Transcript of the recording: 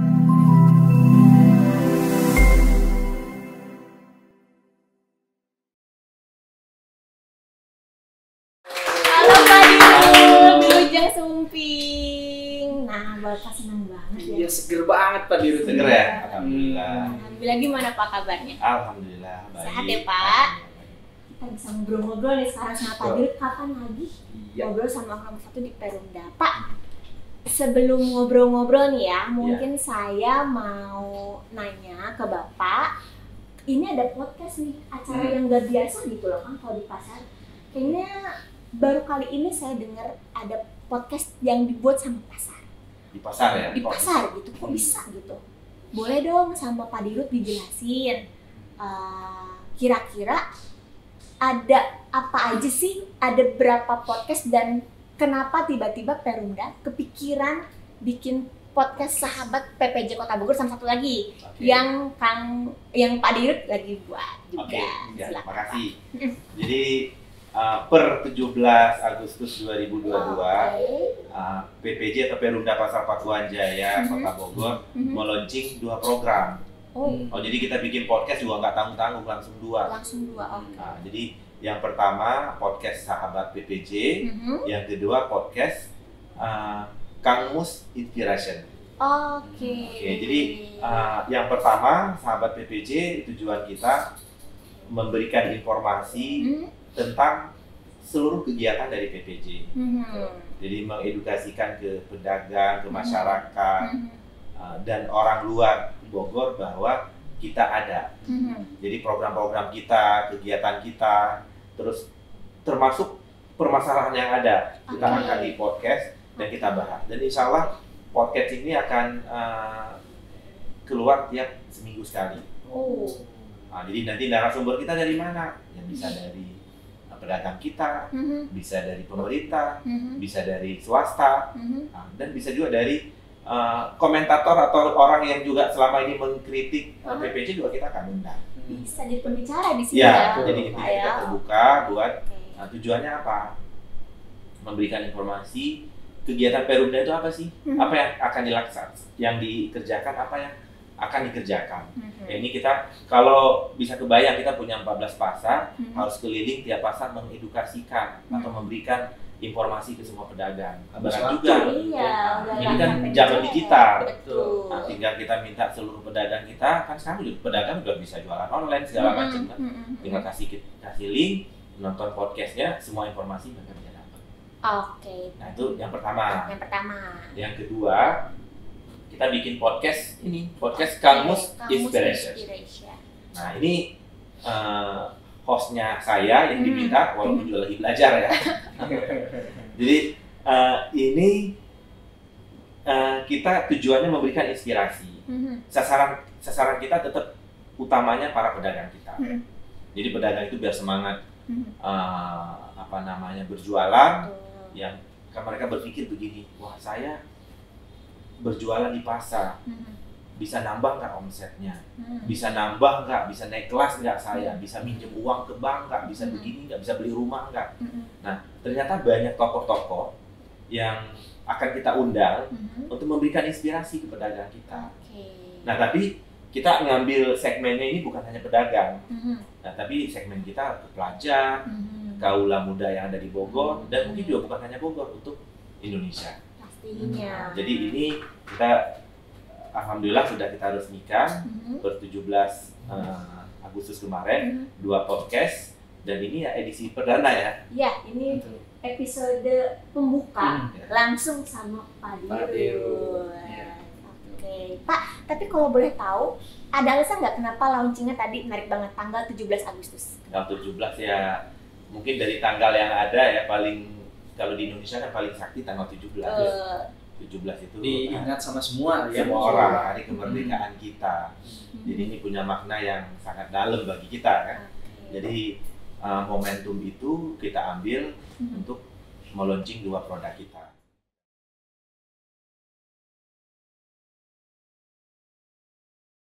Halo Pak Dirut, di Ujung Sumping. Nah, Bapak senang banget ya. Iya, seger banget Pak Dirut. Seger ya? Alhamdulillah. Alhamdulillah, gimana Pak kabarnya? Alhamdulillah baik. Sehat ya, Pak? Kita bisa ngobrol-ngobrol nih sekarang sama Pak Dirut. Kapan lagi Iya. ngobrol sama nomor 1 di Perumda? Pak, sebelum ngobrol-ngobrol nih ya, mungkin saya mau nanya ke Bapak. Ini ada podcast nih, acara yang gak biasa gitu loh kan kalau di pasar. Kayaknya baru kali ini saya dengar ada podcast yang dibuat sama pasar. Di pasar ya? Di pasar gitu, kok bisa gitu? Boleh dong sama Pak Dirut dijelasin. Kira-kira ada apa aja sih? Ada berapa podcast dan kenapa tiba-tiba Perumda kepikiran bikin podcast sahabat PPJ Kota Bogor sama satu lagi yang Pak Dirut lagi buat juga. Oke, ya, Silakan, makasih. Pak. Jadi per 17 Agustus 2022 PPJ atau Perumda Pasar Pakuan Jaya Kota Bogor meluncing 2 program. Oh, jadi kita bikin podcast juga nggak tanggung-tanggung, langsung 2. Langsung 2, oke. Nah, jadi yang pertama podcast sahabat PPJ, yang kedua podcast Kang Mus Inspiration. Oke. Jadi yang pertama sahabat PPJ, tujuan kita memberikan informasi tentang seluruh kegiatan dari PPJ. Jadi mengedukasikan ke pedagang, ke masyarakat, dan orang luar Bogor bahwa kita ada. Jadi program-program kita, kegiatan kita, terus termasuk permasalahan yang ada, kita angkat di podcast dan kita bahas. Dan insya Allah podcast ini akan keluar tiap seminggu sekali. Jadi nanti narasumber kita dari mana? Yang bisa dari pedagang kita, bisa dari pemerintah, bisa dari swasta, dan bisa juga dari komentator atau orang yang juga selama ini mengkritik PPJ juga kita akan undang. Bisa jadi pembicara di sini Ya, ya. jadi kita terbuka buat tujuannya apa? Memberikan informasi kegiatan Perumda itu apa sih? Apa yang akan dilaksanakan, yang dikerjakan, apa yang akan dikerjakan. Ya, ini kita kalau bisa kebayang kita punya 14 pasar, harus keliling tiap pasar mengedukasikan atau memberikan informasi ke semua pedagang. Berat juga. Iya, ini kan zaman digital. Betul. Nah, tinggal kita minta seluruh pedagang kita, kan sekarang juga pedagang juga bisa jualan online segala macam kan. Tinggal kasih link, nonton podcastnya, semua informasi mereka bisa dapat. Oke. Nah, itu yang pertama. Yang kedua, kita bikin podcast ini, podcast Kang Mus Inspiration. Nah, ini hostnya saya yang diminta, walaupun juga lagi belajar ya. Jadi ini kita tujuannya memberikan inspirasi. Sasaran kita tetap utamanya para pedagang kita. Jadi pedagang itu biar semangat berjualan. Yang mereka berpikir begini, wah saya berjualan di pasar, bisa nambah nggak omsetnya, bisa nambah nggak, bisa naik kelas nggak saya, bisa minjem uang ke bank nggak, bisa begini nggak, bisa beli rumah nggak. Nah, ternyata banyak tokoh-tokoh yang akan kita undang untuk memberikan inspirasi ke pedagang kita. Nah, tapi kita ngambil segmennya ini bukan hanya pedagang, nah tapi segmen kita ke pelajar, kaula muda yang ada di Bogor, dan mungkin juga bukan hanya Bogor, untuk Indonesia. Pastinya. Jadi ini kita alhamdulillah sudah kita resmikan per 17 Agustus kemarin 2 podcast, dan ini ya edisi perdana ya. Ya, ini episode pembuka langsung sama Pak Dirut. Oke, Pak, tapi kalau boleh tahu, ada alasan nggak kenapa launchingnya tadi menarik banget tanggal 17 Agustus? Tanggal 17 ya, mungkin dari tanggal yang ada ya, paling kalau di Indonesia kan paling sakti tanggal 17 ya. 17 itu diingat sama semua ya, semua orang, hari kemerdekaan kita. Jadi ini punya makna yang sangat dalam bagi kita kan. Jadi momentum itu kita ambil untuk meluncing 2 produk kita.